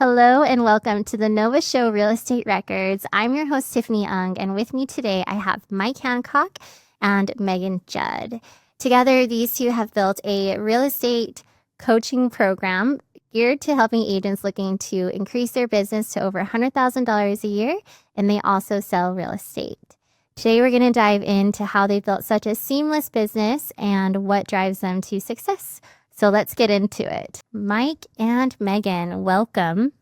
Hello and welcome to the Nova Show Real Estate Records. I'm your host, Tiffany Ung, and with me today I have Mike Hancock and Megan Judd. Together, these two have built a real estate coaching program geared to helping agents looking to increase their business to over $100,000 a year, and they also sell real estate. Today, we're going to dive into how they built such a seamless business and what drives them to success. So let's get into it. Mike and Megan, welcome.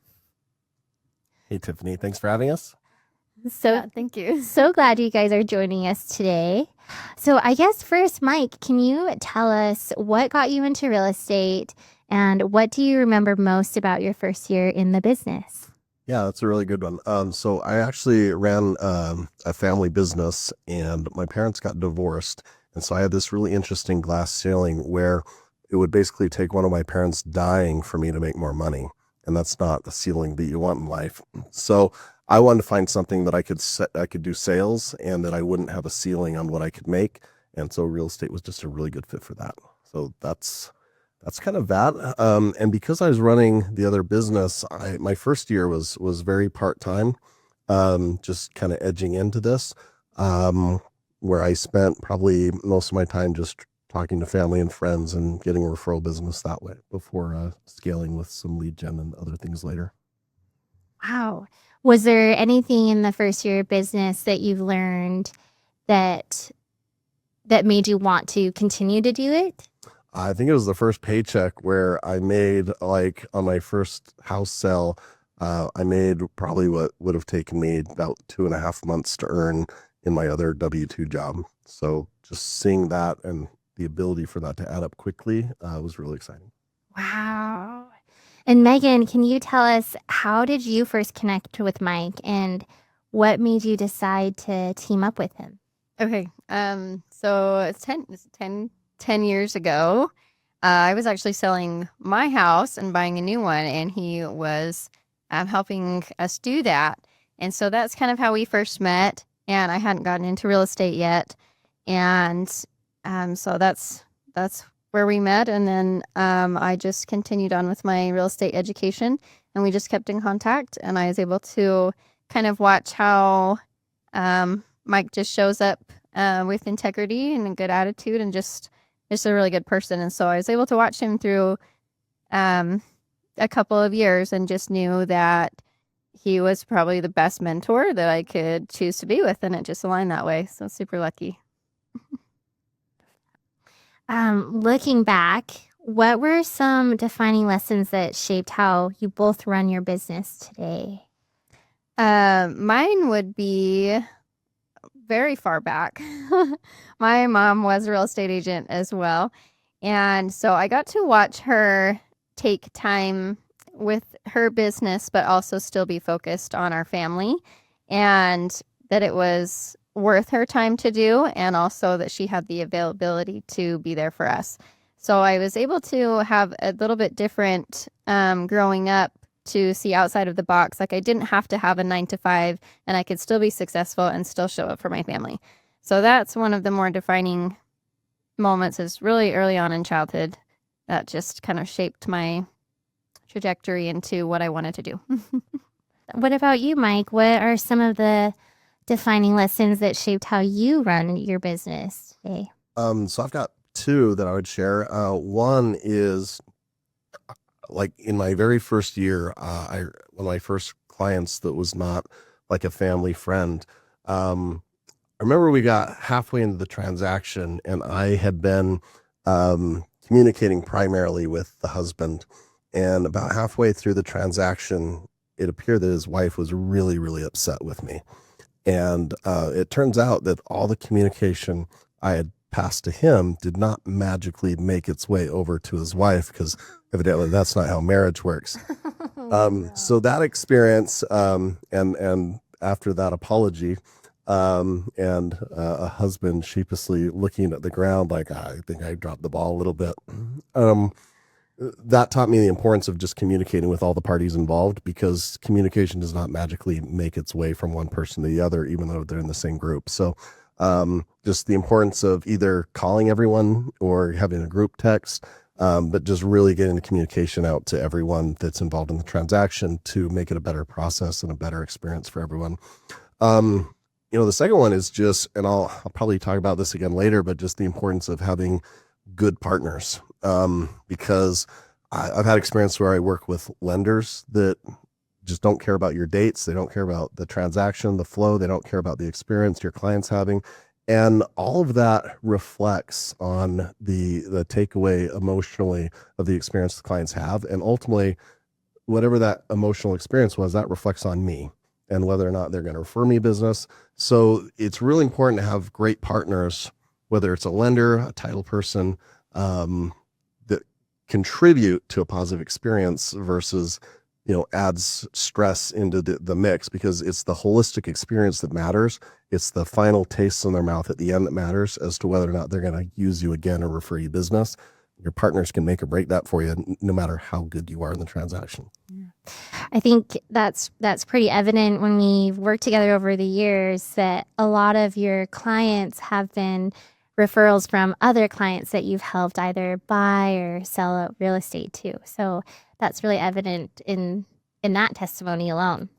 Hey, Tiffany. Thanks for having us. Thank you. So glad you guys are joining us today. So I guess first, Mike, can you tell us what got you into real estate and what do you remember most about your first year in the business? Yeah, that's a really good one. So I actually ran a family business and my parents got divorced. And so I had this really interesting glass ceiling where it would basically take one of my parents dying for me to make more money. And that's not the ceiling that you want in life. So I wanted to find something that I could do sales and that I wouldn't have a ceiling on what I could make. And so real estate was just a really good fit for that. So that's kind of that. And because I was running the other business, my first year was very part-time, just kind of edging into this, where I spent probably most of my time just talking to family and friends and getting referral business that way before scaling with some lead gen and other things later. Wow. Was there anything in the first year of business that you've learned that made you want to continue to do it? I think it was the first paycheck where I made, like, on my first house sale, I made probably what would have taken me about 2.5 months to earn in my other W-2 job. So just seeing that and the ability for that to add up quickly was really exciting. Wow. And Megan, can you tell us, how did you first connect with Mike and what made you decide to team up with him? Okay. So it's 10 years ago. I was actually selling my house and buying a new one, and he was helping us do that. And so that's kind of how we first met. And I hadn't gotten into real estate yet. And so that's where we met. And then I just continued on with my real estate education, and we just kept in contact. And I was able to kind of watch how Mike just shows up with integrity and a good attitude and just a really good person. And so I was able to watch him through a couple of years and just knew that he was probably the best mentor that I could choose to be with. And it just aligned that way. So super lucky. Looking back, what were some defining lessons that shaped how you both run your business today? Mine would be very far back. My mom was a real estate agent as well. And so I got to watch her take time with her business, but also still be focused on our family, and that it was worth her time to do, and also that she had the availability to be there for us. So I was able to have a little bit different growing up, to see outside of the box. Like, I didn't have to have a 9 to 5, and I could still be successful and still show up for my family. So that's one of the more defining moments, is really early on in childhood, that just kind of shaped my trajectory into what I wanted to do. What about you, Mike? What are some of the defining lessons that shaped how you run your business today? So I've got two that I would share. One is, like, in my very first year, one of my first clients that was not like a family friend. I remember we got halfway into the transaction, and I had been communicating primarily with the husband. And about halfway through the transaction, it appeared that his wife was really, really upset with me. And it turns out that all the communication I had passed to him did not magically make its way over to his wife, because evidently that's not how marriage works. So that experience, and after that apology, and a husband sheepishly looking at the ground like, I think I dropped the ball a little bit. That taught me the importance of just communicating with all the parties involved, because communication does not magically make its way from one person to the other, even though they're in the same group. So just the importance of either calling everyone or having a group text, but just really getting the communication out to everyone that's involved in the transaction to make it a better process and a better experience for everyone. The second one is just, and I'll probably talk about this again later, but just the importance of having good partners. Because I've had experience where I work with lenders that just don't care about your dates. They don't care about the transaction, the flow. They don't care about the experience your client's having. And all of that reflects on the takeaway emotionally of the experience the clients have. And ultimately, whatever that emotional experience was, that reflects on me and whether or not they're going to refer me business. So it's really important to have great partners, whether it's a lender, a title person, that contribute to a positive experience versus adds stress into the mix, because it's the holistic experience that matters. It's the final taste in their mouth at the end that matters as to whether or not they're going to use you again or refer you business. Your partners can make or break that for you, no matter how good you are in the transaction. I think that's pretty evident when we've worked together over the years, that a lot of your clients have been referrals from other clients that you've helped either buy or sell real estate to. So that's really evident in that testimony alone.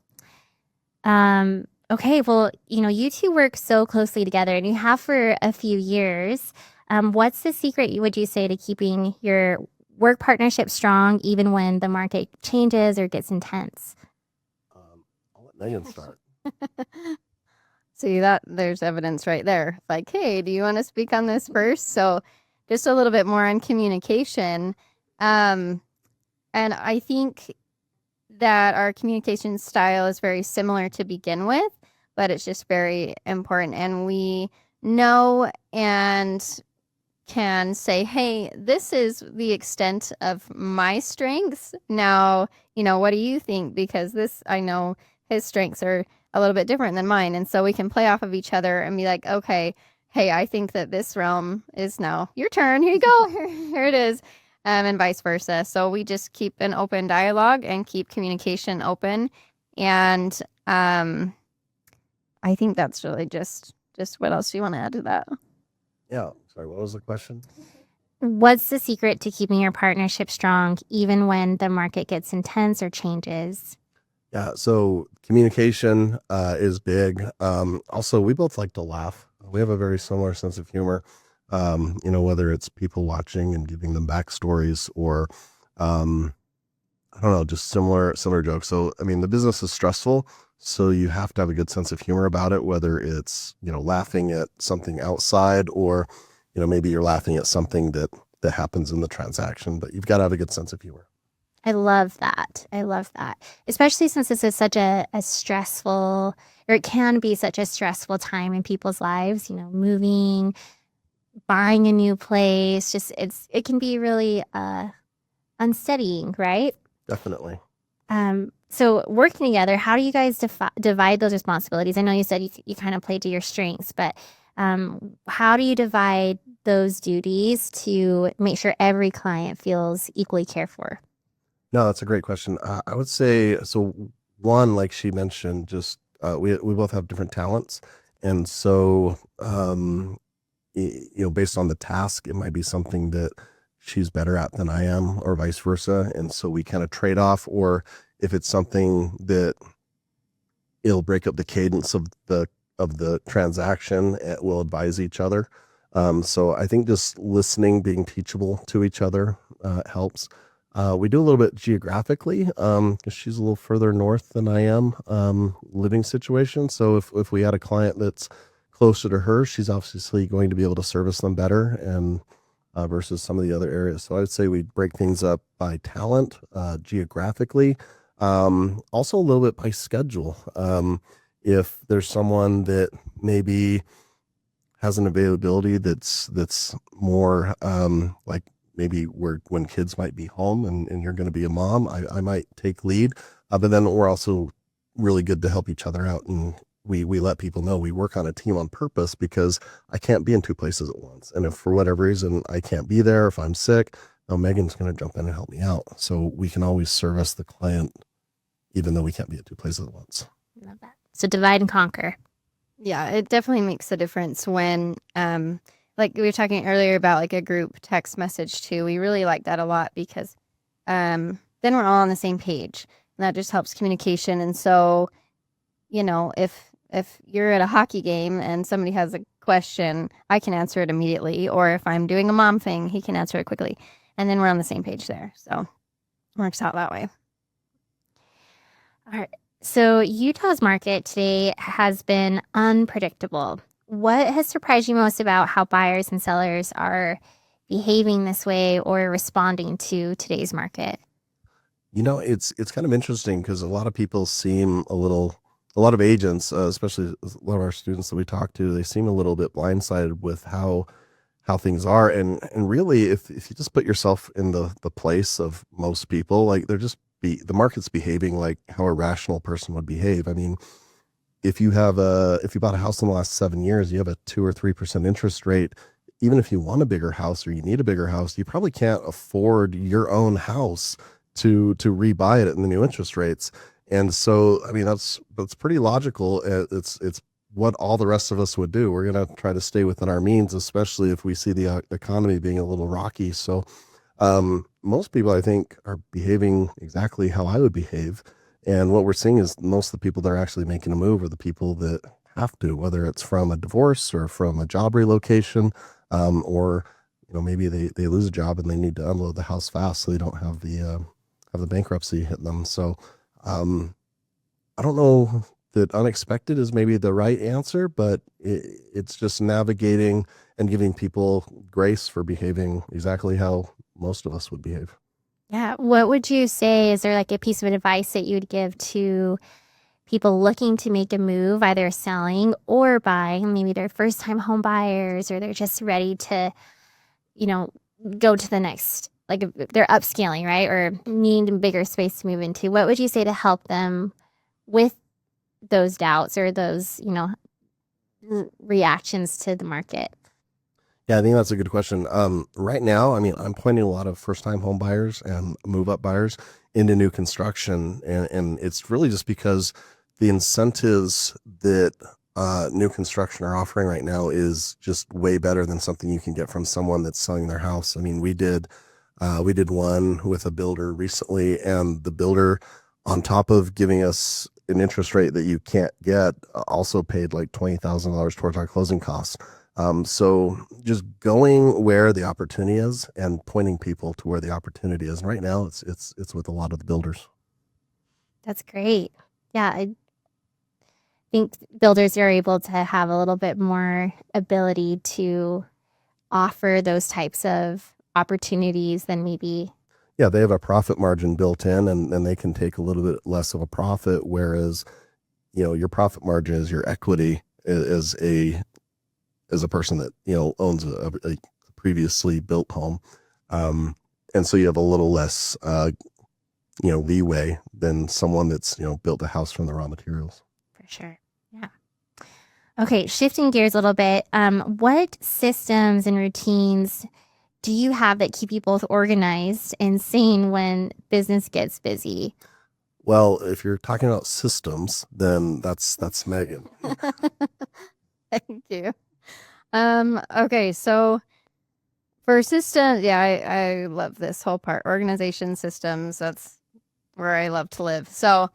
Okay, well, you two work so closely together, and you have for a few years. What's the secret, would you say, to keeping your work partnership strong even when the market changes or gets intense? I'll let Megan start. See, that there's evidence right there. Like, hey, do you want to speak on this first? So just a little bit more on communication. And I think that our communication style is very similar to begin with, but it's just very important. And we know and can say, hey, this is the extent of my strengths. Now, what do you think? Because I know his strengths are a little bit different than mine. And so we can play off of each other and be like, okay, hey, I think that this realm is now your turn. Here you go. Here it is. And vice versa. So we just keep an open dialogue and keep communication open. And I think that's really just what else do you want to add to that? Yeah. Sorry, what was the question? What's the secret to keeping your partnership strong even when the market gets intense or changes? Yeah, so communication is big. Also, we both like to laugh. We have a very similar sense of humor. Whether it's people watching and giving them backstories, or I don't know, just similar jokes. So, I mean, the business is stressful, so you have to have a good sense of humor about it, whether it's, laughing at something outside, or, maybe you're laughing at something that happens in the transaction, but you've got to have a good sense of humor. I love that. Especially since this is such a stressful, or it can be such a stressful time in people's lives, moving, buying a new place, it can be really unsteadying, right? Definitely. So working together, how do you guys divide those responsibilities? I know you said you kind of play to your strengths, but how do you divide those duties to make sure every client feels equally cared for? No, that's a great question. I would say, so one, like she mentioned, just we both have different talents. And so, based on the task, it might be something that she's better at than I am, or vice versa. And so we kind of trade off. Or if it's something that it'll break up the cadence of the transaction, we'll advise each other. So I think just listening, being teachable to each other helps. We do a little bit geographically, because she's a little further north than I am, living situation. So if we had a client that's closer to her, she's obviously going to be able to service them better, and versus some of the other areas. So I would say we break things up by talent, geographically, also a little bit by schedule. If there's someone that maybe has an availability that's more like maybe when kids might be home and you're going to be a mom, I might take lead. But then we're also really good to help each other out. And we let people know we work on a team on purpose, because I can't be in two places at once. And if for whatever reason I can't be there, if I'm sick, Megan's going to jump in and help me out. So we can always service the client, even though we can't be at two places at once. Love that. So divide and conquer. Yeah, it definitely makes a difference when like we were talking earlier about like a group text message too. We really like that a lot because then we're all on the same page, and that just helps communication. And so, if you're at a hockey game and somebody has a question, I can answer it immediately. Or if I'm doing a mom thing, he can answer it quickly. And then we're on the same page there. So it works out that way. All right. So Utah's market today has been unpredictable. What has surprised you most about how buyers and sellers are behaving this way or responding to today's market? It's kind of interesting because a lot of people seem a lot of agents, especially a lot of our students that we talk to, they seem a little bit blindsided with how things are. And really, if you just put yourself in the place of most people, like the market's behaving like how a rational person would behave. I mean, if you bought a house in the last 7 years, you have a 2 or 3% interest rate. Even if you want a bigger house or you need a bigger house, you probably can't afford your own house to rebuy it in the new interest rates. And so, I mean, that's pretty logical. It's what all the rest of us would do. We're going to try to stay within our means, especially if we see the economy being a little rocky. So, most people, I think, are behaving exactly how I would behave. And what we're seeing is most of the people that are actually making a move are the people that have to, whether it's from a divorce or from a job relocation, or maybe they lose a job and they need to unload the house fast so they don't have the bankruptcy hit them. So I don't know that unexpected is maybe the right answer, but it's just navigating and giving people grace for behaving exactly how most of us would behave. Yeah. What would you say? Is there like a piece of advice that you would give to people looking to make a move, either selling or buying? Maybe they're first time home buyers or they're just ready to, you know, go to the next, like if they're upscaling, right? Or need a bigger space to move into. What would you say to help them with those doubts or those, reactions to the market? Yeah, I think that's a good question. Right now, I mean, I'm pointing a lot of first-time home buyers and move-up buyers into new construction, and it's really just because the incentives that new construction are offering right now is just way better than something you can get from someone that's selling their house. I mean, we did one with a builder recently, and the builder, on top of giving us an interest rate that you can't get, also paid like $20,000 towards our closing costs. So just going where the opportunity is and pointing people to where the opportunity is. And right now it's with a lot of the builders. That's great. Yeah, I think builders are able to have a little bit more ability to offer those types of opportunities than maybe. Yeah, they have a profit margin built in, and they can take a little bit less of a profit, whereas, your profit margin is your equity as a person that, owns a previously built home. And so you have a little less, leeway than someone that's, built a house from the raw materials. For sure. Yeah. Okay, shifting gears a little bit. What systems and routines do you have that keep you both organized and sane when business gets busy? Well, if you're talking about systems, then that's Megan. Thank you. Okay, so for systems, yeah, I love this whole part. Organization systems, that's where I love to live. So,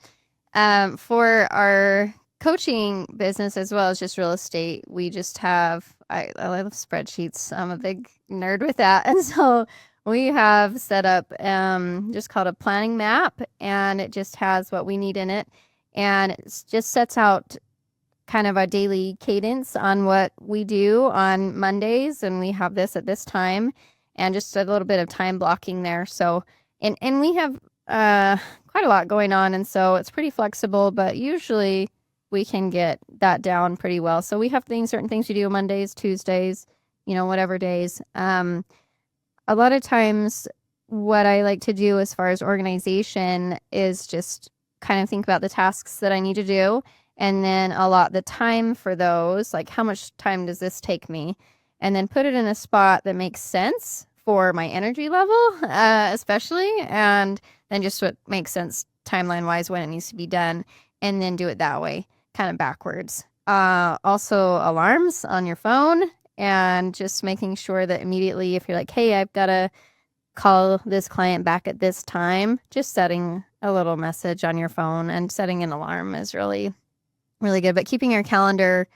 for our coaching business as well as just real estate, we just have, I love spreadsheets. I'm a big nerd with that. And so we have set up just called a planning map, and it just has what we need in it. And it just sets out kind of a daily cadence on what we do on Mondays, and we have this at this time, and just a little bit of time blocking there. So, and we have quite a lot going on, and so it's pretty flexible, but usually we can get that down pretty well. So we have certain things we do Mondays, Tuesdays, whatever days. A lot of times what I like to do as far as organization is just kind of think about the tasks that I need to do, and then allot the time for those, like how much time does this take me, and then put it in a spot that makes sense for my energy level, especially, and then just what makes sense timeline wise when it needs to be done, and then do it that way, kind of backwards. Also alarms on your phone and just making sure that immediately if you're like, hey, I've got to call this client back at this time, just setting a little message on your phone and setting an alarm is really, really good. But keeping your calendar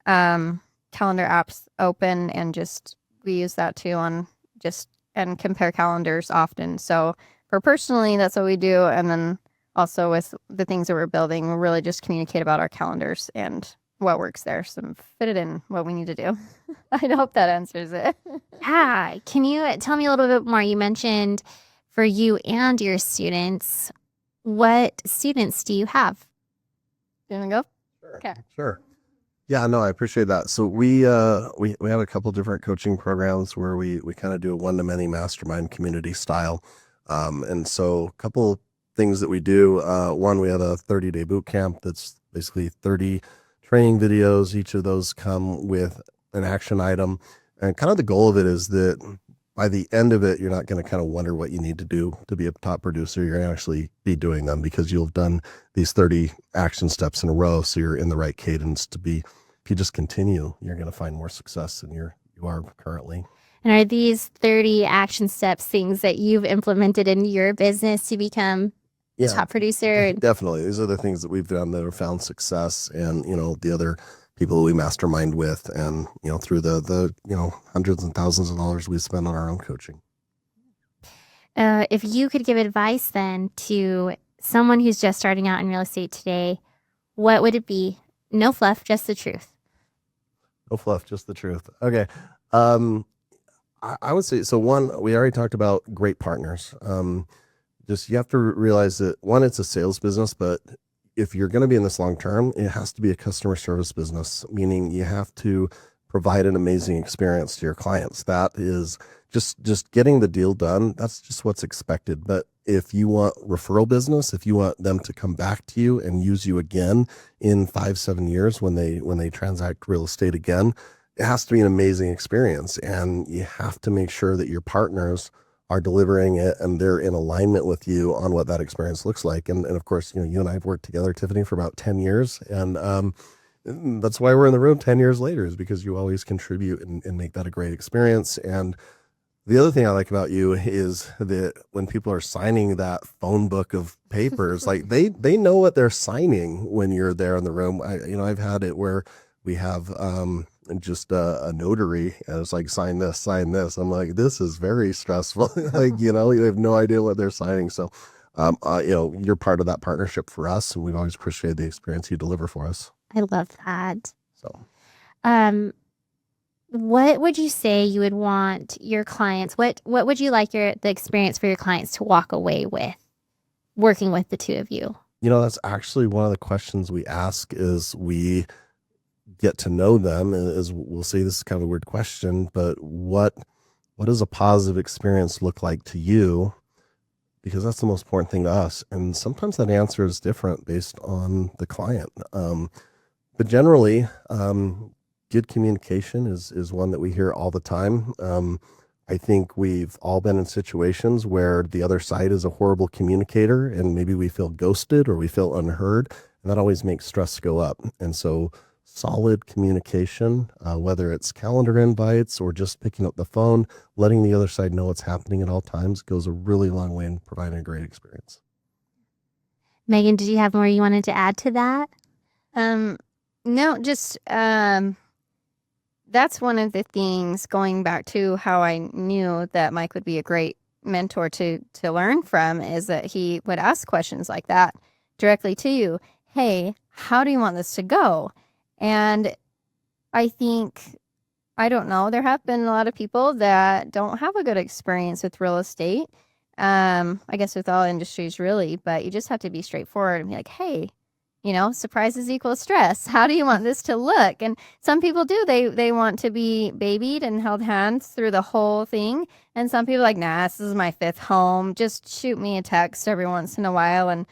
apps open, and just we use that too on just and compare calendars often. So for personally, that's what we do. And then also with the things that we're building, we really just communicate about our calendars and what works there. So fit it in what we need to do. I hope that answers it. Yeah. Can you tell me a little bit more? You mentioned for you and your students, what students do you have? You want to go? Sure. Okay. Sure. Yeah, no, I appreciate that. So we have a couple different coaching programs where we kind of do a one-to-many mastermind community style. And so a couple things that we do. One, we have a 30-day boot camp that's basically 30 training videos. Each of those come with an action item. And kind of the goal of it is that by the end of it, you're not going to kind of wonder what you need to do to be a top producer. You're going to actually be doing them because you'll have done these 30 action steps in a row. So you're in the right cadence to be, if you just continue, you're going to find more success than you are currently. And are these 30 action steps things that you've implemented in your business to become a top producer? Definitely. These are the things that we've done that have found success, and, the other people we mastermind with, and, through the hundreds and thousands of dollars we spend on our own coaching. If you could give advice then to someone who's just starting out in real estate today, what would it be? No fluff, just the truth. No fluff, just the truth. Okay. I would say, so one, we already talked about great partners. Just, you have to realize that one, it's a sales business, but if you're going to be in this long term, it has to be a customer service business, meaning you have to provide an amazing experience to your clients. That is just getting the deal done. That's just what's expected. But if you want referral business, if you want them to come back to you and use you again in 5-7 years when they transact real estate again, it has to be an amazing experience. And you have to make sure that your partners are delivering it and they're in alignment with you on what that experience looks like. And of course, you and I have worked together, Tiffany, for about 10 years. And that's why we're in the room 10 years later, is because you always contribute and make that a great experience. And the other thing I like about you is that when people are signing that phone book of papers, like they know what they're signing when you're there in the room. I've had it where we have just a notary, and it's like, sign this. I'm like, this is very stressful. Like, you have no idea what they're signing. So, you're part of that partnership for us, and we've always appreciated the experience you deliver for us. I love that. So, what would you say you would want your clients? What would you like the experience for your clients to walk away with working with the two of you? That's actually one of the questions we ask is we get to know them. Is we'll say, this is kind of a weird question, but what does a positive experience look like to you? Because that's the most important thing to us. And sometimes that answer is different based on the client. But generally, good communication is one that we hear all the time. I think we've all been in situations where the other side is a horrible communicator, and maybe we feel ghosted or we feel unheard, and that always makes stress go up. And so solid communication, whether it's calendar invites or just picking up the phone, letting the other side know what's happening at all times, goes a really long way in providing a great experience. Megan, did you have more you wanted to add to that? No, just that's one of the things, going back to how I knew that Mike would be a great mentor to learn from, is that he would ask questions like that directly to you. Hey, how do you want this to go? And I think, I don't know, there have been a lot of people that don't have a good experience with real estate. I guess with all industries really, but you just have to be straightforward and be like, hey, surprises equal stress. How do you want this to look? And some people do. They want to be babied and held hands through the whole thing. And some people are like, nah, this is my 5th home. Just shoot me a text every once in a while. And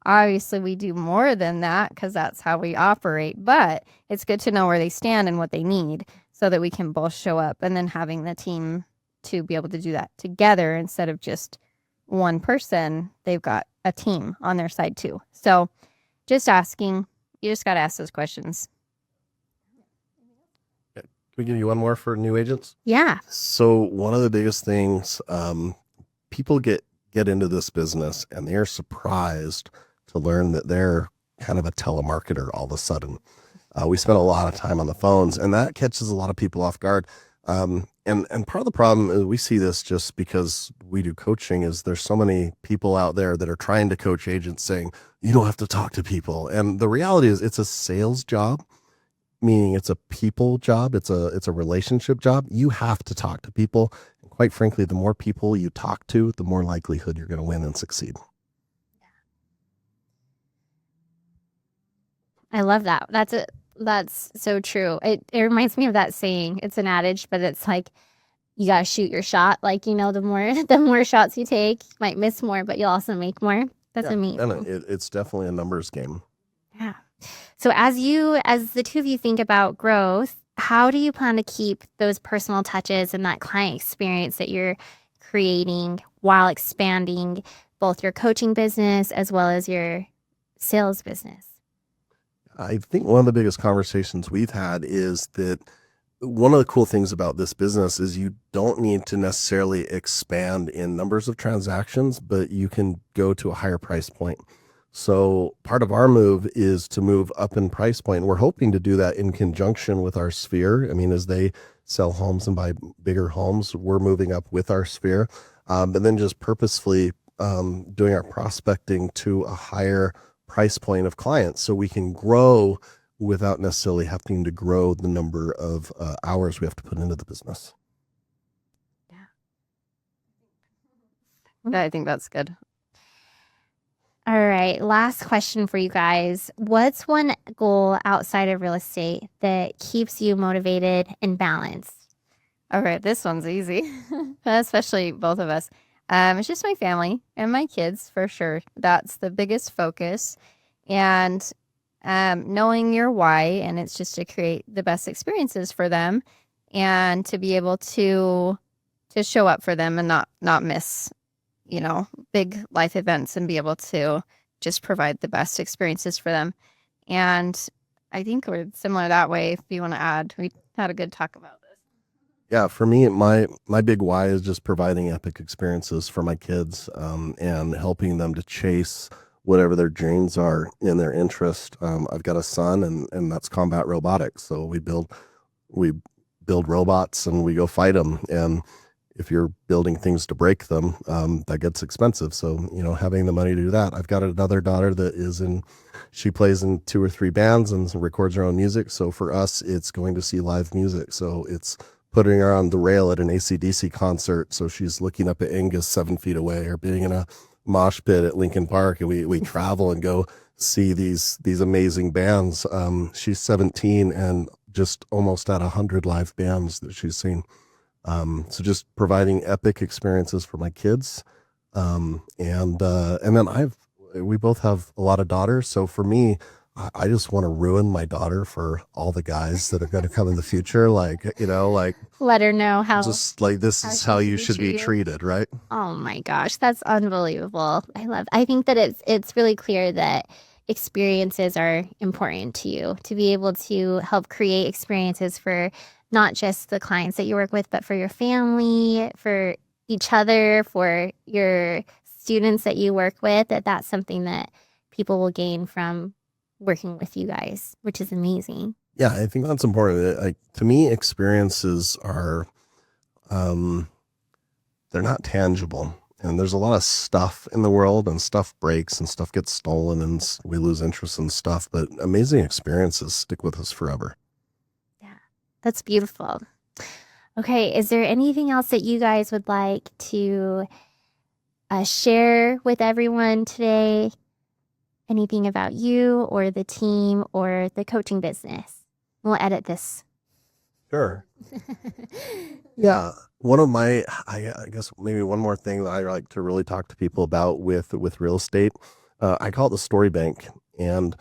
obviously we do more than that because that's how we operate. But it's good to know where they stand and what they need so that we can both show up, and then having the team to be able to do that together instead of just one person. They've got a team on their side too. So just asking, you just got to ask those questions. we give you one more for new agents? Yeah. So one of the biggest things, people get into this business and they're surprised to learn that they're kind of a telemarketer all of a sudden. We spend a lot of time on the phones, and that catches a lot of people off guard. And part of the problem is we see this just because we do coaching is there's so many people out there that are trying to coach agents saying, you don't have to talk to people. And the reality is it's a sales job, meaning it's a people job. It's a relationship job. You have to talk to people. And quite frankly, the more people you talk to, the more likelihood you're going to win and succeed. I love that. That's so true. It reminds me of that saying. It's an adage, but it's like you gotta shoot your shot. Like, the more shots you take, you might miss more, but you'll also make more. That's amazing. And it's definitely a numbers game. Yeah. So as the two of you think about growth, how do you plan to keep those personal touches and that client experience that you're creating while expanding both your coaching business as well as your sales business? I think one of the biggest conversations we've had is that one of the cool things about this business is you don't need to necessarily expand in numbers of transactions, but you can go to a higher price point. So part of our move is to move up in price point. We're hoping to do that in conjunction with our sphere. I mean, as they sell homes and buy bigger homes, we're moving up with our sphere, but then just purposefully doing our prospecting to a higher price point of clients so we can grow without necessarily having to grow the number of hours we have to put into the business. Yeah, I think that's good. All right. Last question for you guys. What's one goal outside of real estate that keeps you motivated and balanced? All right, this one's easy, especially both of us. It's just my family and my kids for sure. That's the biggest focus. And knowing your why, and it's just to create the best experiences for them and to be able to show up for them and not miss, big life events and be able to just provide the best experiences for them. And I think we're similar that way. If you want to add, we had a good talk about this. Yeah, for me, my big why is just providing epic experiences for my kids, and helping them to chase whatever their dreams are in their interest. I've got a son, and that's combat robotics. So we build robots and we go fight them. And if you're building things to break them, that gets expensive. So, having the money to do that. I've got another daughter that she plays in 2 or 3 bands and records her own music. So for us, it's going to see live music. So it's putting her on the rail at an AC/DC concert. So she's looking up at Angus 7 feet away, or being in a mosh pit at Lincoln Park. And we travel and go see these amazing bands. She's 17 and just almost at 100 live bands that she's seen. So just providing epic experiences for my kids. And then we both have a lot of daughters. So for me, I just want to ruin my daughter for all the guys that are going to come in the future. Like, Let her know how. Just like, this is how you should be treated, right? Oh my gosh, that's unbelievable. I think that it's really clear that experiences are important to you, to be able to help create experiences for not just the clients that you work with, but for your family, for each other, for your students that you work with, that's something that people will gain from working with you guys, which is amazing. Yeah, I think that's important. Like, to me, experiences are, they're not tangible. And there's a lot of stuff in the world, and stuff breaks and stuff gets stolen and we lose interest in stuff. But amazing experiences stick with us forever. Yeah, that's beautiful. Okay, is there anything else that you guys would like to share with everyone today? Anything about you or the team or the coaching business? We'll edit this. Sure. Yeah. One of I guess maybe one more thing that I like to really talk to people about with real estate, I call it the story bank. And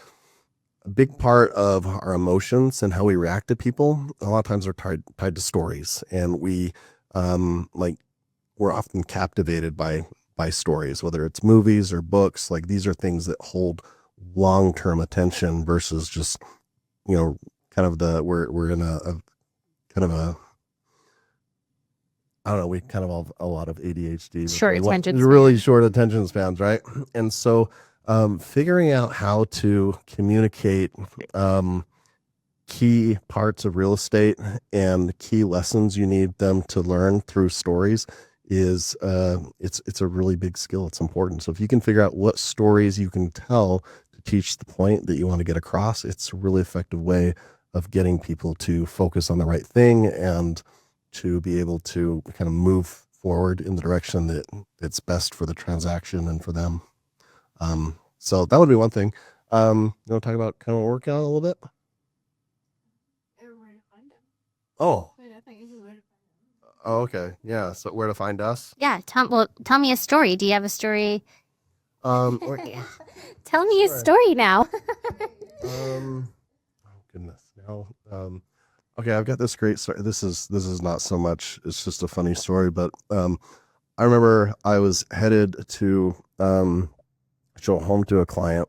a big part of our emotions and how we react to people, a lot of times are tied to stories. And we're often captivated by stories, whether it's movies or books. Like, these are things that hold long-term attention versus just, kind of we're in a kind of I don't know, we kind of have a lot of ADHD. Short attention really short attention spans, right? And so figuring out how to communicate key parts of real estate and key lessons you need them to learn through stories is it's a really big skill. It's important. So if you can figure out what stories you can tell to teach the point that you want to get across, it's a really effective way of getting people to focus on the right thing and to be able to kind of move forward in the direction that it's best for the transaction and for them. So that would be one thing. You want to talk about kind of working out a little bit? Oh. Oh, okay. Yeah. So where to find us? Yeah. Tell me a story. Do you have a story? Tell me a story now. Oh goodness. Now, okay, I've got this great story. This is not so much. It's just a funny story, but I remember I was headed to show home to a client,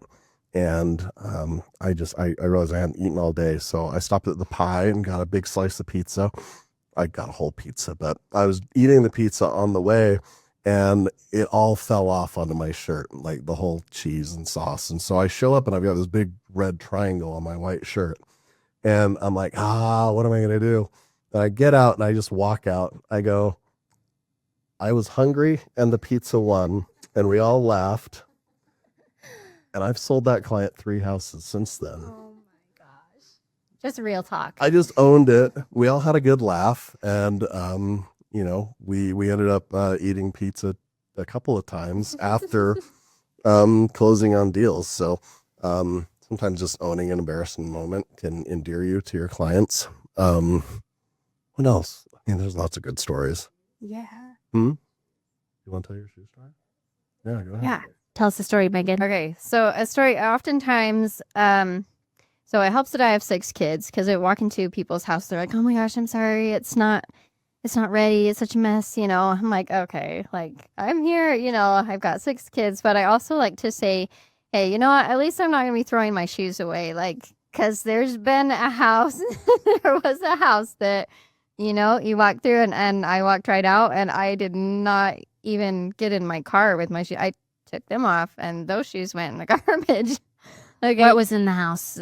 and I realized I hadn't eaten all day, so I stopped at the Pie and got a big slice of pizza. I got a whole pizza, but I was eating the pizza on the way, and it all fell off onto my shirt, like the whole cheese and sauce. And so I show up, and I've got this big red triangle on my white shirt. And I'm like, what am I going to do? And I get out and I just walk out. I go, I was hungry and the pizza won. And we all laughed. And I've sold that client 3 houses since then. Oh my gosh. Just real talk. I just owned it. We all had a good laugh. And, we ended up eating pizza a couple of times after closing on deals. So, sometimes just owning an embarrassing moment can endear you to your clients. What else? I mean, there's lots of good stories. Yeah. You want to tell your shoe story? Yeah, go ahead. Yeah. Tell us the story, Megan. Okay. So a story oftentimes, so it helps that I have 6 kids, because I walk into people's house, they're like, oh my gosh, I'm sorry. It's not ready. It's such a mess. I'm like, okay, like I'm here, I've got 6 kids, but I also like to say, hey, you know what? At least I'm not going to be throwing my shoes away. Like, because there's been a house, there was a house that, you walk through and I walked right out, and I did not even get in my car with my shoes. I took them off, and those shoes went in the garbage. Okay. What was in the house?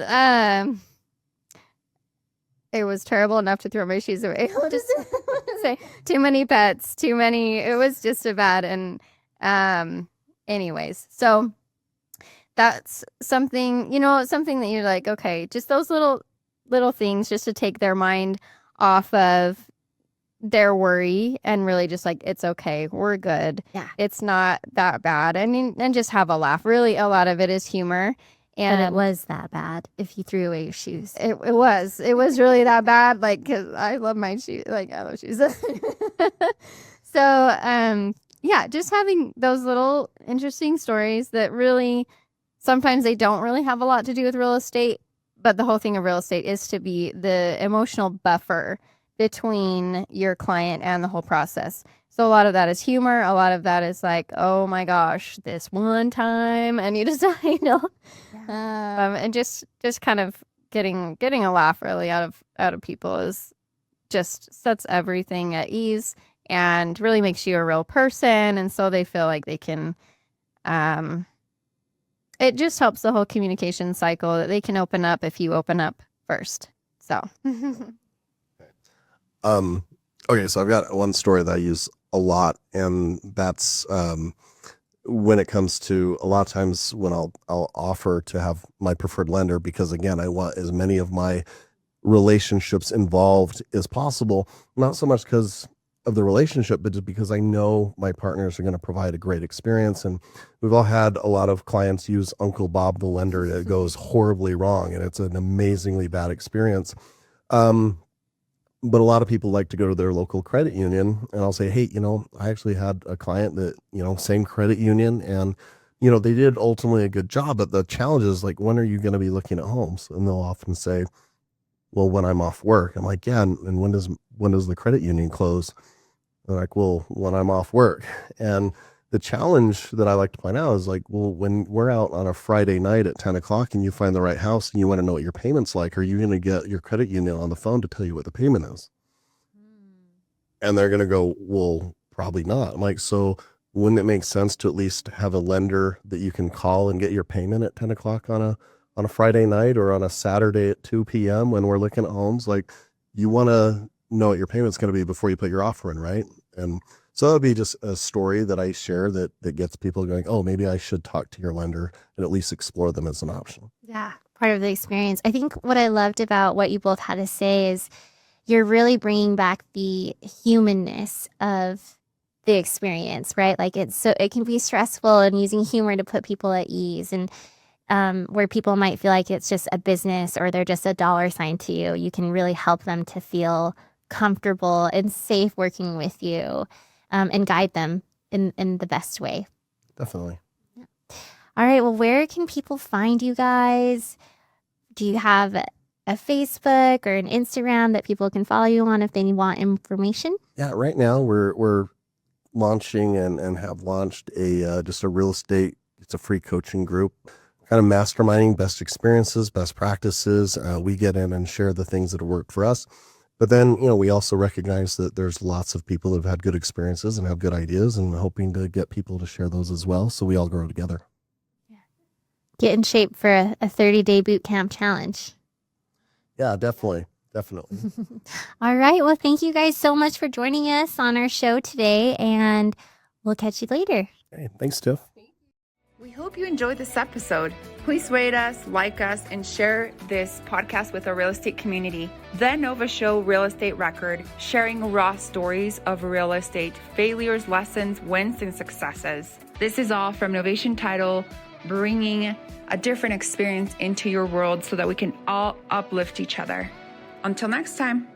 It was terrible enough to throw my shoes away. I'll just say too many pets, it was just so bad. And anyways, so that's something, something that you're like, okay, just those little things just to take their mind off of their worry and really just like, it's okay, we're good. Yeah. It's not that bad. And just have a laugh. Really, a lot of it is humor. And it was that bad if you threw away your shoes. It was really that bad. Like, cause I love my shoes. Like, I love shoes. So, yeah, just having those little interesting stories that really, sometimes they don't really have a lot to do with real estate, but the whole thing of real estate is to be the emotional buffer between your client and the whole process. So a lot of that is humor. A lot of that is like, oh my gosh, this one time, and you just, and just kind of getting a laugh really out of people is just sets everything at ease and really makes you a real person. And so they feel like they can, it just helps the whole communication cycle that they can open up if you open up first. So, okay. So I've got one story that I use a lot, and that's, when it comes to a lot of times when I'll offer to have my preferred lender, because again, I want as many of my relationships involved as possible, not so much because of the relationship, but just because I know my partners are going to provide a great experience. And we've all had a lot of clients use Uncle Bob, the lender, and it goes horribly wrong, and it's an amazingly bad experience. But a lot of people like to go to their local credit union, and I'll say, hey, I actually had a client that, same credit union, and, they did ultimately a good job, but the challenge is like, when are you going to be looking at homes? And they'll often say, well, when I'm off work. I'm like, yeah. And when does the credit union close? They're like, well, when I'm off work. And the challenge that I like to point out is like, well, when we're out on a Friday night at 10 o'clock and you find the right house and you want to know what your payment's like, are you going to get your credit union on the phone to tell you what the payment is? And they're going to go, well, probably not. I'm like, so wouldn't it make sense to at least have a lender that you can call and get your payment at 10 o'clock on a Friday night or on a Saturday at 2 p.m. when we're looking at homes? Like, you want to know what your payment's going to be before you put your offer in, right? And so that would be just a story that I share that gets people going, oh, maybe I should talk to your lender and at least explore them as an option. Yeah, part of the experience. I think what I loved about what you both had to say is you're really bringing back the humanness of the experience, right? Like it can be stressful, and using humor to put people at ease, and where people might feel like it's just a business or they're just a dollar sign to you, you can really help them to feel comfortable and safe working with you, and guide them in the best way. Definitely. All right. Well, where can people find you guys? Do you have a Facebook or an Instagram that people can follow you on if they want information? Yeah, right now we're launching and have launched just a real estate. It's a free coaching group, kind of masterminding best experiences, best practices. We get in and share the things that have worked for us. But then, we also recognize that there's lots of people that have had good experiences and have good ideas, and hoping to get people to share those as well, so we all grow together. Get in shape for a 30-day boot camp challenge. Yeah, definitely. All right. Well, thank you guys so much for joining us on our show today, and we'll catch you later. Hey, thanks, Tiff. We hope you enjoyed this episode. Please rate us, like us, and share this podcast with our real estate community. The Nova Show Real Estate Record, sharing raw stories of real estate, failures, lessons, wins, and successes. This is all from Novation Title, bringing a different experience into your world so that we can all uplift each other. Until next time.